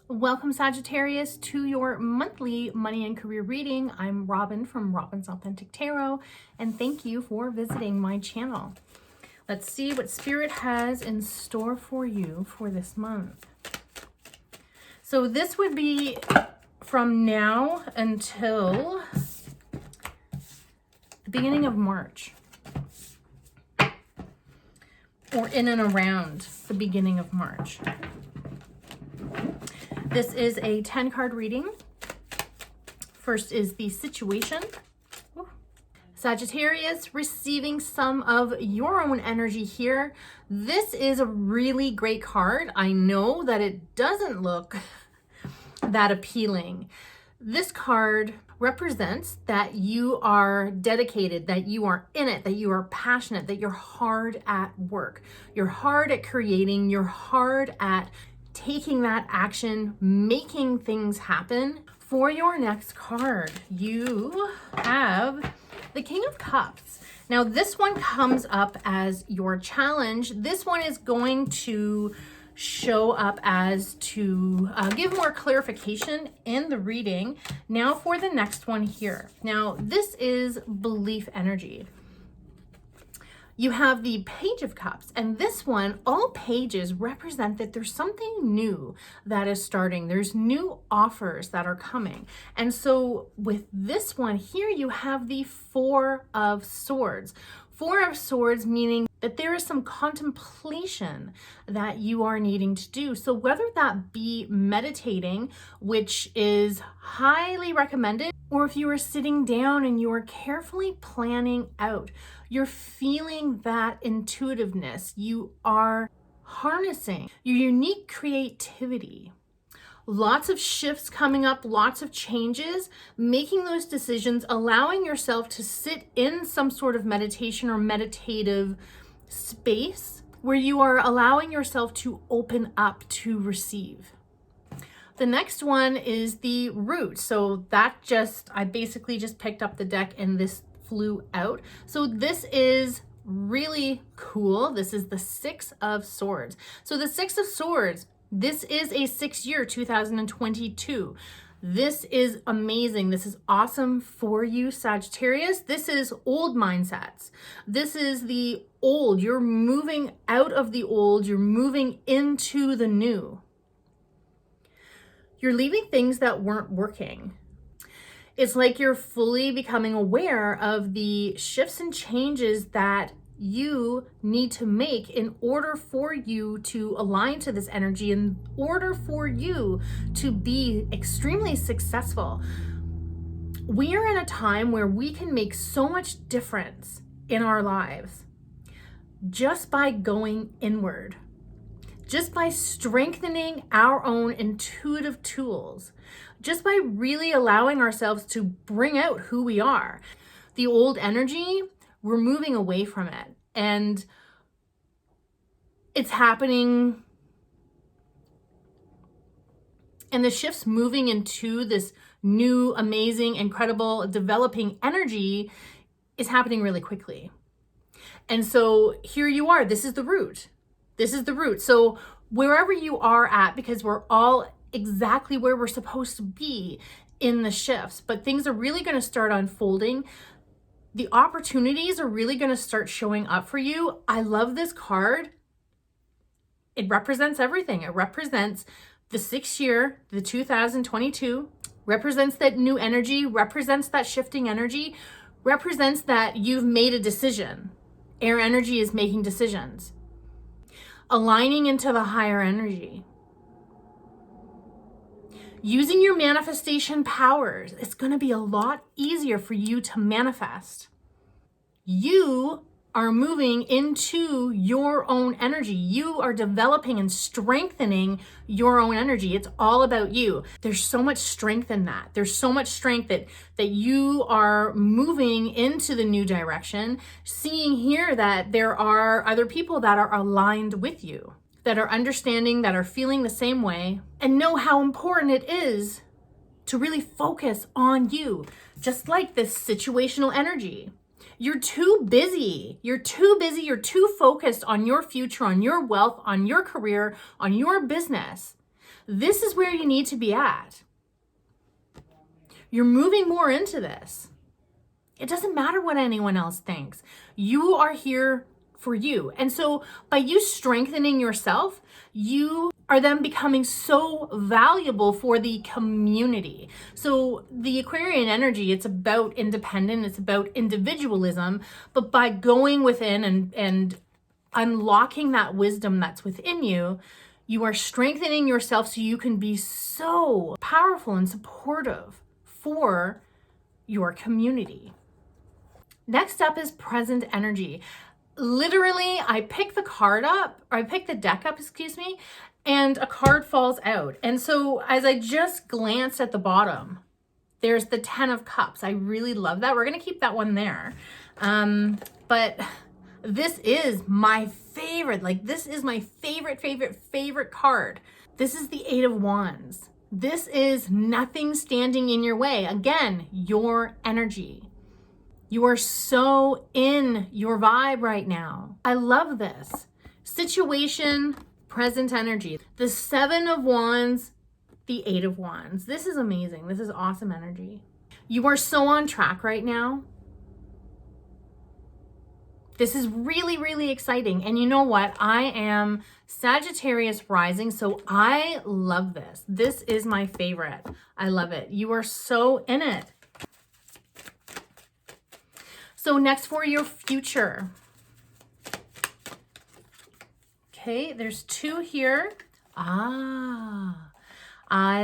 Welcome, Sagittarius, to your monthly money and career reading. I'm Robin from Robin's Authentic Tarot, and thank you for visiting my channel. Let's see what Spirit has in store for you for this month. So this would be from now until the beginning of March, or in and around the beginning of March. This is a 10-card reading. First is the situation. Sagittarius, receiving some of your own energy here. This is a really great card. I know that it doesn't look that appealing. This card represents that you are dedicated, that you are in it, that you are passionate, that you're hard at work. You're hard at creating, you're hard at taking that action, making things happen. For your next card, you have the King of Cups. Now, this one comes up as your challenge. This one is going to show up as to give more clarification in the reading. Now for the next one here. Now, this is belief energy. You have the Page of Cups, and this one, all pages represent that there's something new that is starting. There's new offers that are coming. And so with this one here, you have the Four of Swords. Four of Swords meaning that there is some contemplation that you are needing to do. So whether that be meditating, which is highly recommended, or if you are sitting down and you are carefully planning out, you're feeling that intuitiveness, you are harnessing your unique creativity. Lots of shifts coming up, lots of changes, making those decisions, allowing yourself to sit in some sort of meditation or meditative space where you are allowing yourself to open up to receive. The next one is the Root. So that I basically just picked up the deck and this flew out. So this is really cool. This is the Six of Swords. So the Six of Swords, this is a 6-year, 2022. This is amazing. This is awesome for you, Sagittarius. This is old mindsets. This is the old. You're moving out of the old. You're moving into the new. You're leaving things that weren't working. It's like you're fully becoming aware of the shifts and changes that you need to make in order for you to align to this energy, in order for you to be extremely successful. We are in a time where we can make so much difference in our lives just by going inward, just by strengthening our own intuitive tools, just by really allowing ourselves to bring out who we are. The old energy, we're moving away from it, and it's happening, and the shift's moving into this new, amazing, incredible, developing energy is happening really quickly. And so here you are, this is the Root. This is the Root. So wherever you are at, because we're all exactly where we're supposed to be in the shifts, but things are really going to start unfolding. The opportunities are really going to start showing up for you. I love this card. It represents everything. It represents the 6-year, the 2022, represents that new energy, represents that shifting energy, represents that you've made a decision. Air energy is making decisions. Aligning into the higher energy. Using your manifestation powers, it's going to be a lot easier for you to manifest. You are moving into your own energy. You are developing and strengthening your own energy. It's all about you. There's so much strength in that. There's so much strength that you are moving into the new direction, seeing here that there are other people that are aligned with you, that are understanding, that are feeling the same way, and know how important it is to really focus on you. Just like this situational energy. You're too busy. You're too focused on your future, on your wealth, on your career, on your business, This is where you need to be at. You're moving more into this. It doesn't matter what anyone else thinks. You are here for you. And so by you strengthening yourself, you are then becoming so valuable for the community. So the Aquarian energy, it's about independent, it's about individualism, but by going within and unlocking that wisdom that's within you, you are strengthening yourself so you can be so powerful and supportive for your community. Next up is present energy. Literally, I pick the deck up, and a card falls out. And so as I just glanced at the bottom, there's the 10 of Cups. I really love that. We're going to keep that one there. But this is my favorite. Like, this is my favorite card. This is the 8 of Wands. This is nothing standing in your way. Again, your energy. You are so in your vibe right now. I love this. Situation, present energy. The 7 of Wands, the 8 of Wands. This is amazing. This is awesome energy. You are so on track right now. This is really exciting. And you know what? I am Sagittarius rising, so I love this. This is my favorite. I love it. You are so in it. So next, for your future. Okay, there's 2 here. I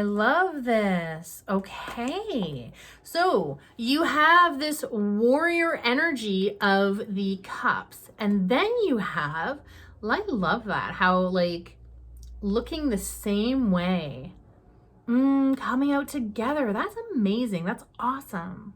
love this. Okay, so you have this warrior energy of the Cups, and then you have, I love that, how like looking the same way, coming out together. That's amazing. That's awesome.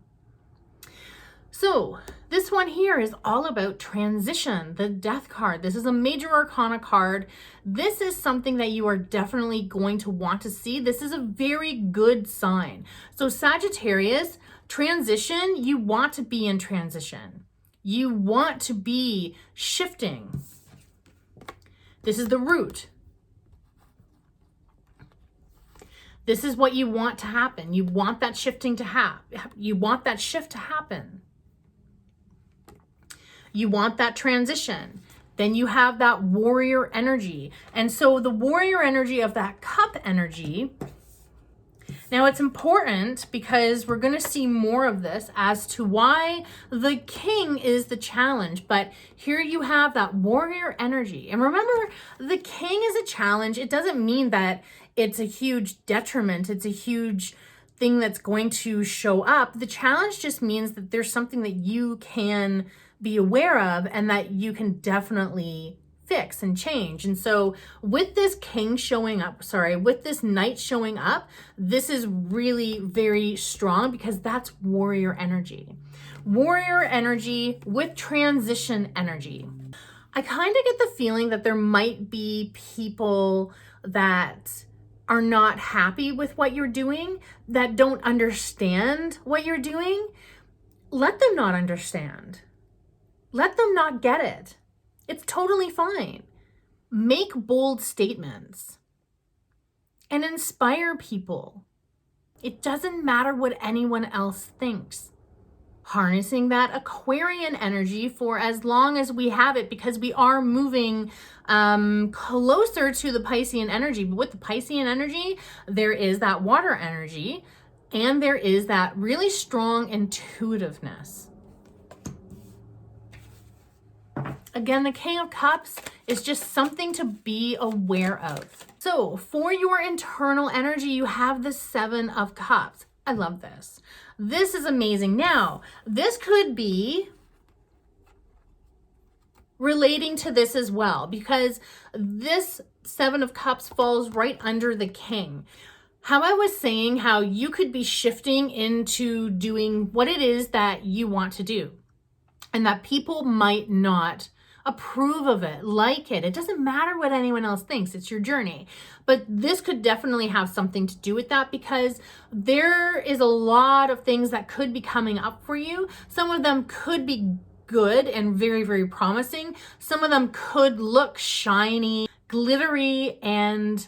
So this one here is all about transition, the Death card. This is a major arcana card. This is something that you are definitely going to want to see. This is a very good sign. So Sagittarius, transition, you want to be in transition. You want to be shifting. This is the Root. This is what you want to happen. You want that shifting to happen. You want that shift to happen. You want that transition. Then you have that warrior energy. And so the warrior energy of that Cup energy, now it's important because we're going to see more of this as to why the King is the challenge. But here you have that warrior energy. And remember, the King is a challenge. It doesn't mean that it's a huge detriment. It's a huge thing that's going to show up. The challenge just means that there's something that you can be aware of and that you can definitely fix and change. And so with this King showing up, with this Knight showing up, this is really very strong because that's warrior energy. Warrior energy with transition energy. I kind of get the feeling that there might be people that are not happy with what you're doing, that don't understand what you're doing. Let them not understand. Let them not get it. It's totally fine. Make bold statements and inspire people. It doesn't matter what anyone else thinks. Harnessing that Aquarian energy for as long as we have it, because we are moving closer to the Piscean energy. But with the Piscean energy, there is that water energy and there is that really strong intuitiveness. Again, the King of Cups is just something to be aware of. So for your internal energy, you have the 7 of Cups. I love this. This is amazing. Now, this could be relating to this as well, because this 7 of Cups falls right under the King. How I was saying how you could be shifting into doing what it is that you want to do, and that people might not approve of it, like it. It doesn't matter what anyone else thinks. It's your journey. But this could definitely have something to do with that, because there is a lot of things that could be coming up for you. Some of them could be good and very promising. Some of them could look shiny, glittery, and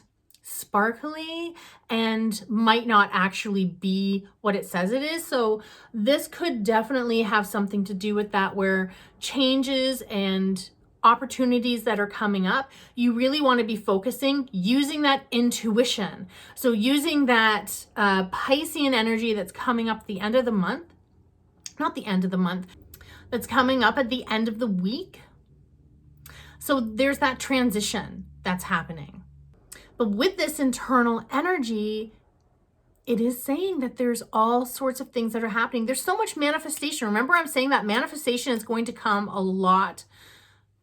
sparkly and might not actually be what it says it is. So this could definitely have something to do with that, where changes and opportunities that are coming up, you really want to be focusing, using that intuition. So using that Piscean energy that's coming up at the end of the month, not the end of the month, that's coming up at the end of the week. So there's that transition that's happening. But with this internal energy, it is saying that there's all sorts of things that are happening. There's so much manifestation. Remember, I'm saying that manifestation is going to come a lot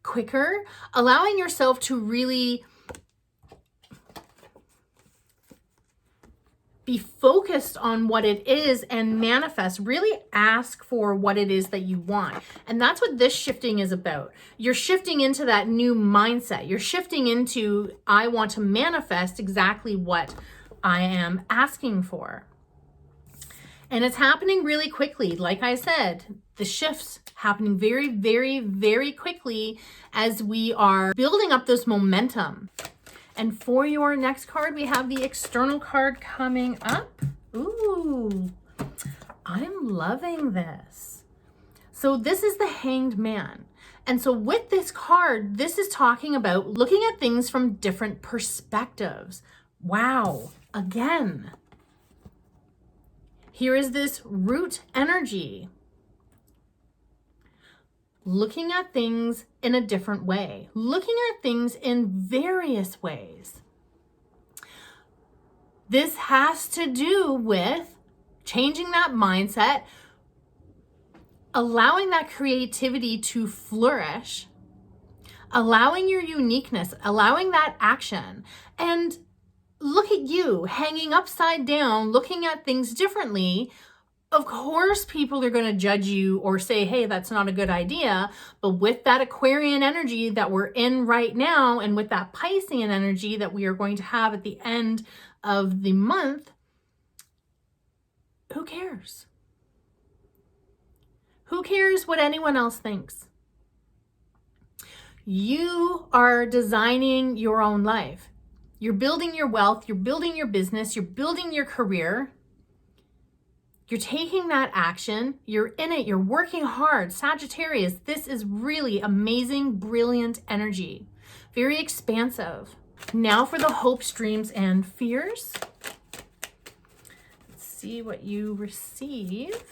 quicker, allowing yourself to really be focused on what it is and manifest, really ask for what it is that you want. And that's what this shifting is about. You're shifting into that new mindset. You're shifting into, I want to manifest exactly what I am asking for. And it's happening really quickly. Like I said, the shifts happening very, very, very quickly as we are building up this momentum. And for your next card, we have the external card coming up. Ooh, I'm loving this. So this is the Hanged Man. And so with this card, this is talking about looking at things from different perspectives. Wow, again. Here is this root energy. Looking at things in a different way, looking at things in various ways. This has to do with changing that mindset, allowing that creativity to flourish, allowing your uniqueness, allowing that action. And look at you hanging upside down, looking at things differently. Of course, people are going to judge you or say, hey, that's not a good idea. But with that Aquarian energy that we're in right now, and with that Piscean energy that we are going to have at the end of the month, who cares? Who cares what anyone else thinks? You are designing your own life. You're building your wealth. You're building your business. You're building your career. You're taking that action, you're in it, you're working hard. Sagittarius, this is really amazing, brilliant energy. Very expansive. Now for the hopes, dreams, and fears. Let's see what you receive.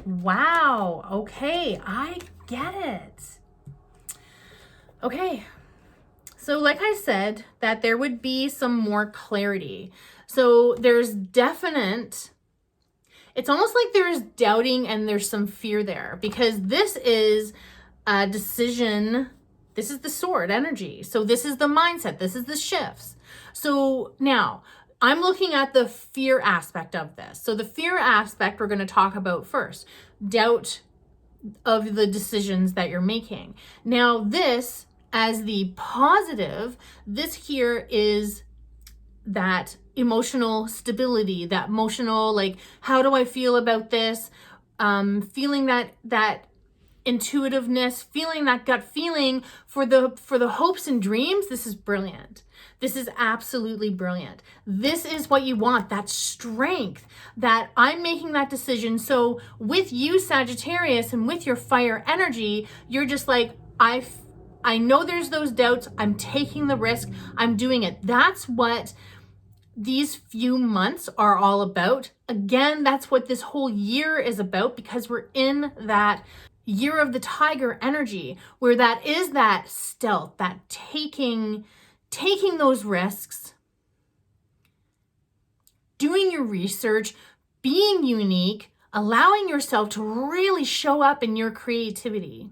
Wow, okay, I get it. Okay. So like I said, that there would be some more clarity. So there's definite, it's almost like there's doubting and there's some fear there, because this is a decision. This is the sword energy. So this is the mindset. This is the shifts. So now I'm looking at the fear aspect of this. So the fear aspect we're going to talk about first. Doubt of the decisions that you're making. Now this, as the positive, this here is that emotional stability, that emotional, like, how do I feel about this? Feeling that intuitiveness, feeling that gut feeling for the hopes and dreams. This is brilliant. This is absolutely brilliant. This is what you want, that strength, that I'm making that decision. So with you, Sagittarius, and with your fire energy, you're just like, I know there's those doubts. I'm taking the risk. I'm doing it. That's what these few months are all about. Again, that's what this whole year is about, because we're in that year of the tiger energy, where that is that stealth, that taking those risks, doing your research, being unique, allowing yourself to really show up in your creativity.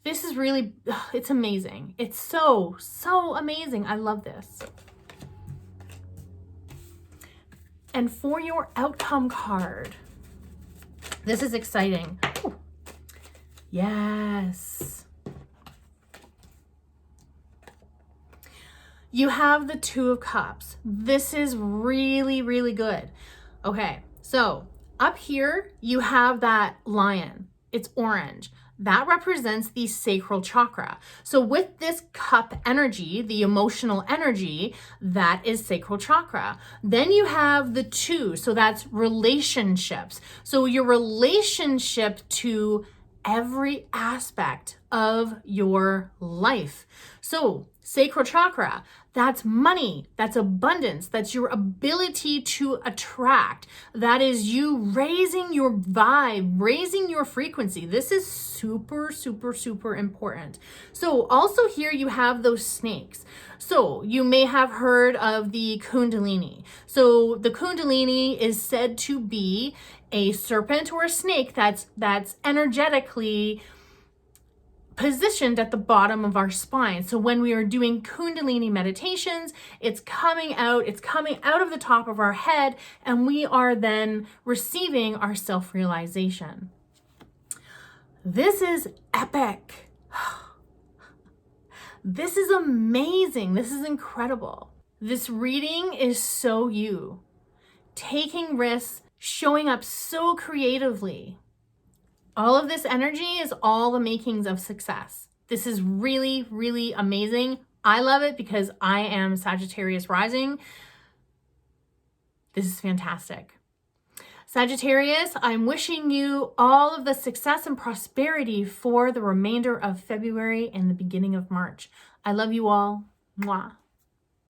This is really, it's amazing. It's so, so amazing. I love this. And for your outcome card, this is exciting. Ooh. Yes. You have the Two of Cups. This is really, really good. Okay, so up here, you have that lion. It's orange. that represents the sacral chakra. So with this cup energy, the emotional energy, that is sacral chakra. Then you have the 2, so that's relationships. So your relationship to every aspect of your life. So sacral chakra, that's money, that's abundance, that's your ability to attract. That is you raising your vibe, raising your frequency. This is super, super, super important. So also here you have those snakes. So you may have heard of the Kundalini. So the Kundalini is said to be a serpent or a snake that's energetically positioned at the bottom of our spine. So when we are doing Kundalini meditations, it's coming out of the top of our head, and we are then receiving our self-realization. This is epic. This is amazing. This is incredible. This reading is so you. Taking risks, showing up so creatively. All of this energy is all the makings of success. This is really, really amazing. I love it because I am Sagittarius rising. This is fantastic. Sagittarius, I'm wishing you all of the success and prosperity for the remainder of February and the beginning of March. I love you all. Mwah.